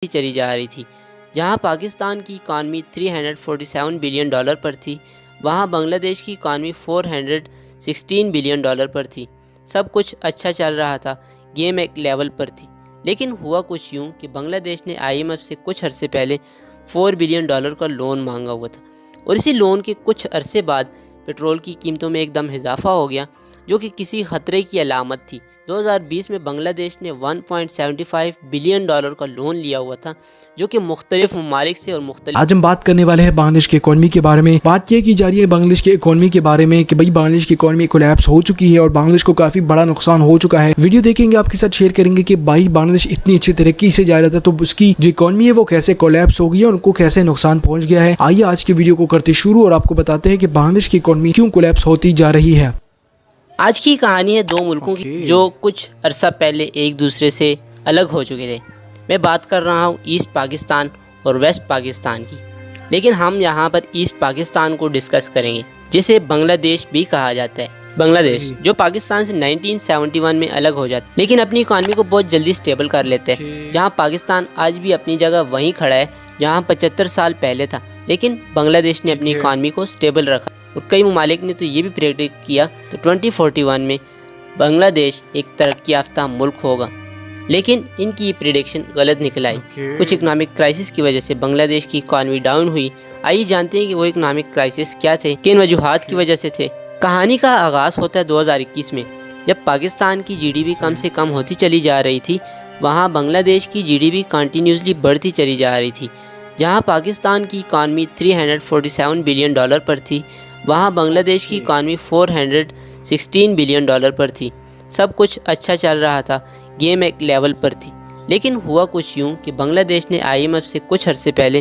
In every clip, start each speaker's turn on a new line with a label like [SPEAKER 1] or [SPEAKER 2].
[SPEAKER 1] چلی جا رہی تھی۔ جہاں پاکستان کی اکانومی $347 بلین پر تھی، وہاں بنگلہ دیش کی اکانومی $416 بلین پر تھی۔ سب کچھ اچھا چل رہا تھا، گیم ایک لیول پر تھی۔ لیکن ہوا کچھ یوں کہ بنگلہ دیش نے IMF سے کچھ عرصے پہلے $4 بلین کا لون مانگا ہوا تھا، اور اسی لون کے کچھ عرصے بعد پیٹرول کی قیمتوں میں ایک دم اضافہ ہو گیا، جو کہ کسی خطرے کی علامت تھی۔ 2020 میں بنگلہ دیش نے $1.75 بلین کا لون لیا ہوا تھا، جو کہ مختلف ممالک سے اور مختلف۔
[SPEAKER 2] آج ہم بات کرنے والے ہیں بنگلہ دیش کی اکانومی کے بارے میں۔ بات یہ کی جا رہی ہے بنگلہ دیش کی اکانومی کے بارے میں کہ بھائی بنگلہ دیش کی اکانومی کولیپس ہو چکی ہے اور بنگلہ دیش کو کافی بڑا نقصان ہو چکا ہے۔ ویڈیو دیکھیں گے، آپ کے ساتھ شیئر کریں گے کہ بھائی بنگلہ دیش اتنی اچھی ترقی سے جا رہا تھا تو اس کی جو اکانومی ہے وہ کیسے کولیپس ہو گئی ہے اور ان کو کیسے نقصان پہنچ گیا ہے۔ آئیے آج کی ویڈیو کو کرتے شروع اور آپ کو بتاتے ہیں کہ بنگلہ دیش کی اکانومی کیوں کولیپس ہوتی جا رہی ہے۔
[SPEAKER 1] آج کی کہانی ہے دو ملکوں کی جو کچھ عرصہ پہلے ایک دوسرے سے الگ ہو چکے تھے۔ میں بات کر رہا ہوں ایسٹ پاکستان اور ویسٹ پاکستان کی، لیکن ہم یہاں پر ایسٹ پاکستان کو ڈسکس کریں گے، جسے بنگلہ دیش بھی کہا جاتا ہے۔ بنگلہ دیش جو پاکستان سے 1971 میں الگ ہو جاتا ہے، لیکن اپنی اکانومی کو بہت جلدی سٹیبل کر لیتے ہیں۔ جہاں پاکستان آج بھی اپنی جگہ وہیں کھڑا ہے جہاں 75 سال پہلے تھا، لیکن بنگلہ دیش نے اپنی اکانومی کو سٹیبل رکھا، اور کئی ممالک نے تو یہ بھی پریڈکٹ کیا تو 2041 میں بنگلہ دیش ایک ترقی یافتہ ملک ہوگا، لیکن ان کی یہ پریڈکشن غلط نکل آئی۔ کچھ اکنامک کرائسس کی وجہ سے بنگلہ دیش کی اکانومی ڈاؤن ہوئی۔ آئیے جانتے ہیں کہ وہ اکنامک کرائسس کیا تھے، کن وجوہات کی وجہ سے تھے۔ کہانی کا آغاز ہوتا ہے 2021 میں، جب پاکستان کی GDP کم سے کم ہوتی چلی جا رہی تھی، وہاں بنگلہ دیش کی GDP کنٹینیوسلی بڑھتی چلی جا رہی تھی۔ جہاں پاکستان کی اکانومی $347 بلین پر تھی، وہاں بنگلہ دیش کی اکانومی $416 بلین پر تھی۔ سب کچھ اچھا چل رہا تھا، گیم ایک لیول پر تھی۔ لیکن ہوا کچھ یوں کہ بنگلہ دیش نے IMF سے کچھ عرصے پہلے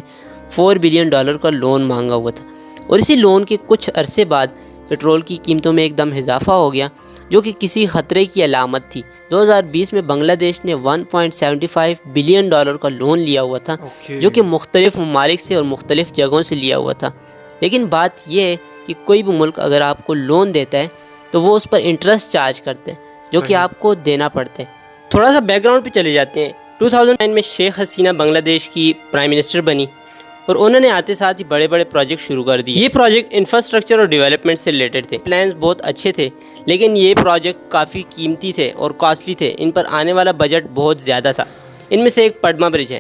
[SPEAKER 1] $4 بلین کا لون مانگا ہوا تھا، اور اسی لون کے کچھ عرصے بعد پیٹرول کی قیمتوں میں ایک دم اضافہ ہو گیا، جو کہ کسی خطرے کی علامت تھی۔ 2020 میں بنگلہ دیش نے $1.75 بلین کا لون لیا ہوا تھا، جو کہ مختلف ممالک سے اور مختلف جگہوں سے لیا ہوا تھا۔ لیکن بات یہ ہے کہ کوئی بھی ملک اگر آپ کو لون دیتا ہے تو وہ اس پر انٹرسٹ چارج کرتے ہیں، جو کہ آپ کو دینا پڑتا ہے۔ تھوڑا سا بیک گراؤنڈ پہ چلے جاتے ہیں۔ 2009 میں شیخ حسینہ بنگلہ دیش کی پرائم منسٹر بنی، اور انہوں نے آتے ساتھ ہی بڑے بڑے پروجیکٹ شروع کر دیے۔ یہ پروجیکٹ انفراسٹرکچر اور ڈیولپمنٹ سے ریلیٹڈ تھے۔ پلانز بہت اچھے تھے، لیکن یہ پروجیکٹ کافی قیمتی تھے اور کاسٹلی تھے۔ ان پر آنے والا بجٹ بہت زیادہ تھا۔ ان میں سے ایک پدما برج ہے،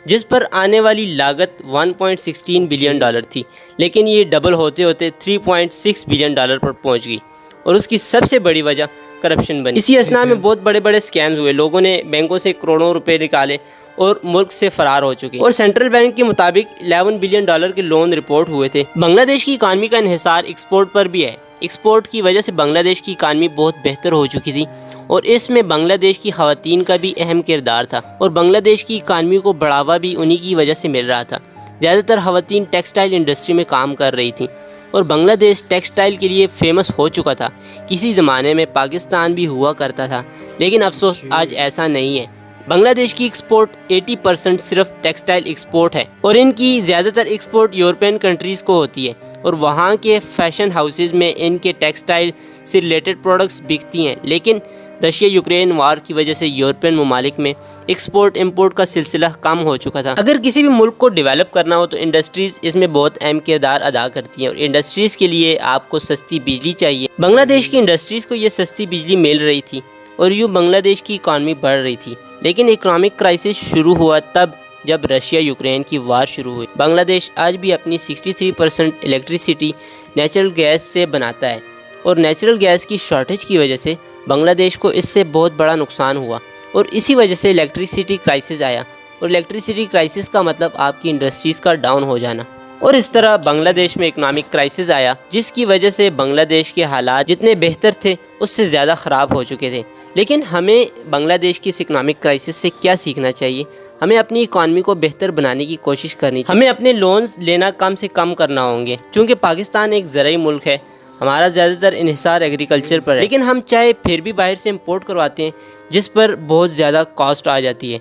[SPEAKER 1] جس پر آنے والی لاگت $1.16 بلین تھی، لیکن یہ ڈبل ہوتے ہوتے $3.6 بلین پر پہنچ گئی، اور اس کی سب سے بڑی وجہ کرپشن بنی۔ اسی اثنا میں بہت بڑے بڑے سکیمز ہوئے، لوگوں نے بینکوں سے کروڑوں روپے نکالے اور ملک سے فرار ہو چکے، اور سینٹرل بینک کے مطابق $11 بلین کے لون رپورٹ ہوئے تھے۔ بنگلہ دیش کی اکانومی کا انحصار ایکسپورٹ پر بھی ہے۔ ایکسپورٹ کی وجہ سے بنگلہ دیش کی اکانومی بہت بہتر ہو چکی تھی، اور اس میں بنگلہ دیش کی خواتین کا بھی اہم کردار تھا، اور بنگلہ دیش کی اکانومی کو بڑھاوا بھی انہی کی وجہ سے مل رہا تھا۔ زیادہ تر خواتین ٹیکسٹائل انڈسٹری میں کام کر رہی تھیں، اور بنگلہ دیش ٹیکسٹائل کے لیے فیمس ہو چکا تھا۔ کسی زمانے میں پاکستان بھی ہوا کرتا تھا، لیکن افسوس آج ایسا نہیں ہے۔ بنگلہ دیش کی ایکسپورٹ 80% صرف ٹیکسٹائل ایکسپورٹ ہے، اور ان کی زیادہ تر ایکسپورٹ یورپین کنٹریز کو ہوتی ہے، اور وہاں کے فیشن ہاؤسز میں ان کے ٹیکسٹائل سے ریلیٹڈ پروڈکٹس بکتی ہیں۔ لیکن رشیا یوکرین وار کی وجہ سے یورپین ممالک میں ایکسپورٹ امپورٹ کا سلسلہ کم ہو چکا تھا۔ اگر کسی بھی ملک کو ڈیولپ کرنا ہو تو انڈسٹریز اس میں بہت اہم کردار ادا کرتی ہیں، اور انڈسٹریز کے لیے آپ کو سستی بجلی چاہیے۔ بنگلہ دیش کی انڈسٹریز کو یہ سستی بجلی مل رہی تھی، اور یوں بنگلہ دیش کی اکانومی بڑھ رہی تھی۔ لیکن اکنامک کرائسس شروع ہوا تب جب رشیا یوکرین کی وار شروع ہوئی۔ بنگلہ دیش آج بھی اپنی 63% الیکٹریسٹی نیچرل گیس سے بناتا ہے، اور نیچرل گیس کی شارٹیج کی وجہ سے بنگلہ دیش کو اس سے بہت بڑا نقصان ہوا، اور اسی وجہ سے الیکٹریسٹی کرائسس آیا، اور الیکٹریسٹی کرائسس کا مطلب آپ کی انڈسٹریز کا ڈاؤن ہو جانا، اور اس طرح بنگلہ دیش میں اکنامک کرائسس آیا، جس کی وجہ سے بنگلہ دیش کے حالات جتنے بہتر تھے اس سے زیادہ خراب ہو چکے تھے۔ لیکن ہمیں بنگلہ دیش کی اس اکنامک کرائسس سے کیا سیکھنا چاہیے؟ ہمیں اپنی اکانومی کو بہتر بنانے کی کوشش کرنی چاہیے۔ ہمیں اپنے لونز لینا کم سے کم کرنا ہوں گے، چونکہ پاکستان ایک زرعی ملک ہے، ہمارا زیادہ تر انحصار ایگریکلچر پر ہے، لیکن ہم چاہے پھر بھی باہر سے امپورٹ کرواتے ہیں، جس پر بہت زیادہ کاسٹ آ جاتی ہے۔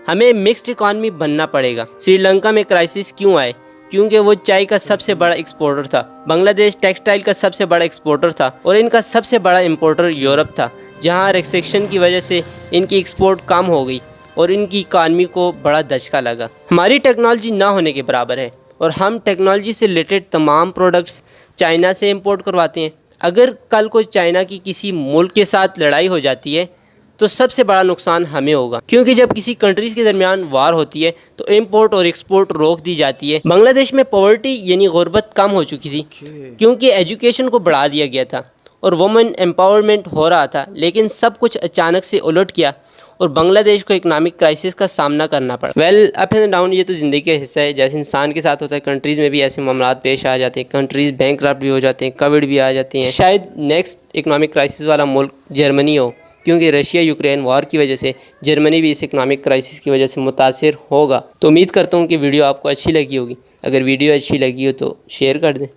[SPEAKER 1] ہمیں مکسڈ اکانومی بننا پڑے گا۔ سری لنکا میں کرائسس کیوں آئے؟ کیونکہ وہ چائے کا سب سے بڑا ایکسپورٹر تھا۔ بنگلہ دیش ٹیکسٹائل کا سب سے بڑا ایکسپورٹر تھا، اور ان کا سب سے بڑا امپورٹر یورپ تھا، جہاں ریسیشن کی وجہ سے ان کی ایکسپورٹ کم ہو گئی، اور ان کی اکانومی کو بڑا دھچکا لگا۔ ہماری ٹیکنالوجی نہ ہونے کے برابر ہے اور ہم ٹیکنالوجی سے ریلیٹڈ تمام پروڈکٹس چائنا سے امپورٹ کرواتے ہیں۔ اگر کل کو چائنا کی کسی ملک کے ساتھ لڑائی ہو جاتی ہے تو سب سے بڑا نقصان ہمیں ہوگا، کیونکہ جب کسی کنٹریز کے درمیان وار ہوتی ہے تو امپورٹ اور ایکسپورٹ روک دی جاتی ہے۔ بنگلہ دیش میں پاورٹی یعنی غربت کم ہو چکی تھی کیونکہ ایجوکیشن کو بڑھا دیا گیا تھا اور وومن امپاورمنٹ ہو رہا تھا، لیکن سب کچھ اچانک سے الٹ کیا اور بنگلہ دیش کو اکنامک کرائسس کا سامنا کرنا پڑا۔ اپ اینڈ ڈاؤن یہ تو زندگی کا حصہ ہے، جیسے انسان کے ساتھ ہوتا ہے، کنٹریز میں بھی ایسے معاملات پیش آ جاتے ہیں، کنٹریز بینکرپٹ بھی ہو جاتے ہیں، کووڈ بھی آ جاتے ہیں۔ شاید نیکسٹ اکنامک کرائسس والا ملک جرمنی ہو، کیونکہ رشیا یوکرین وار کی وجہ سے جرمنی بھی اس اکنامک کرائسس کی وجہ سے متاثر ہوگا۔ تو امید کرتا ہوں کہ ویڈیو آپ کو اچھی لگی ہوگی۔ اگر ویڈیو اچھی لگی ہو تو شیئر کر دیں،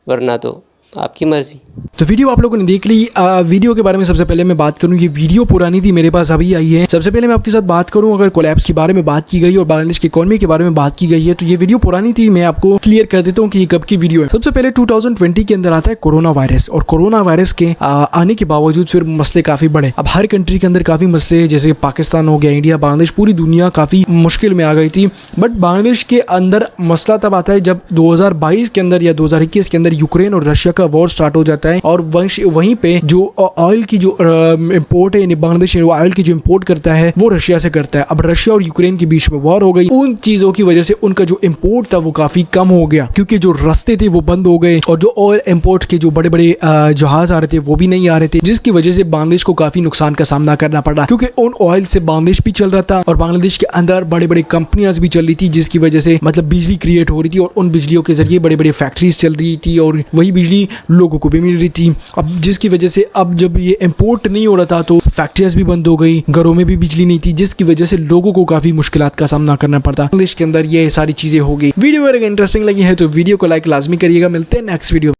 [SPEAKER 1] ورنہ تو آپ کی مرضی۔
[SPEAKER 2] تو ویڈیو آپ لوگوں نے دیکھ لی۔ ویڈیو کے بارے میں سب سے پہلے میں بات کروں، یہ ویڈیو پرانی تھی، میرے پاس ابھی آئی ہے۔ سب سے پہلے میں آپ کے ساتھ بات کروں، اگر کولیپس کے بارے میں بات کی گئی اور بنگلہ دیش کی اکانومی کے بارے میں بات کی گئی ہے تو یہ ویڈیو پرانی تھی، میں آپ کو کلیئر کر دیتا ہوں کہ یہ کب کی ویڈیو ہے۔ سب سے پہلے 2020 کے اندر آتا ہے کورونا وائرس، اور کورونا وائرس کے آنے کے باوجود پھر مسئلے کافی بڑے۔ اب ہر کنٹری کے اندر کافی مسئلے، جیسے پاکستان ہو گیا، انڈیا، بنگلہ دیش، پوری دنیا کافی مشکل میں آ گئی تھی۔ بٹ بنگلہ دیش کے اندر مسئلہ تب آتا ہے جب 2022 کے اندر یا 2021 کے اندر یوکرین اور رشیا کا وار سٹارٹ ہو جاتا ہے، اور وہیں پہ جو آئل کی جو امپورٹ ہے، یعنی بنگلہ دیش آئل کی جو امپورٹ کرتا ہے وہ رشیا سے کرتا ہے۔ اب رشیا اور یوکرین کے بیچ میں وار ہو گئی، ان چیزوں کی وجہ سے ان کا جو امپورٹ تھا وہ کافی کم ہو گیا، کیونکہ جو رستے تھے وہ بند ہو گئے اور جو آئل امپورٹ کے جو بڑے بڑے جہاز آ رہے تھے وہ بھی نہیں آ رہے تھے، جس کی وجہ سے بنگلہ دیش کو کافی نقصان کا سامنا کرنا پڑا، کیونکہ ان آئل سے بنگلہ دیش بھی چل رہا تھا اور بنگلہ دیش کے اندر بڑے بڑے کمپنیاں بھی چل رہی تھی، جس کی وجہ سے مطلب بجلی کریٹ ہو رہی تھی اور ان بجلیوں کے ذریعے بڑے بڑے فیکٹریز چل رہی تھی اور وہی بجلی لوگوں کو بھی مل رہی تھی۔ اب جس کی وجہ سے اب جب یہ امپورٹ نہیں ہو رہا تھا تو فیکٹریز بھی بند ہو گئی، گھروں میں بھی بجلی نہیں تھی، جس کی وجہ سے لوگوں کو کافی مشکلات کا سامنا کرنا پڑتا۔ انگلش کے اندر یہ ساری چیزیں ہو گئی۔ ویڈیو اگر انٹرسٹنگ لگی ہے تو ویڈیو کو لائک لازمی کریے گا۔ ملتے ہیں نیکسٹ ویڈیو۔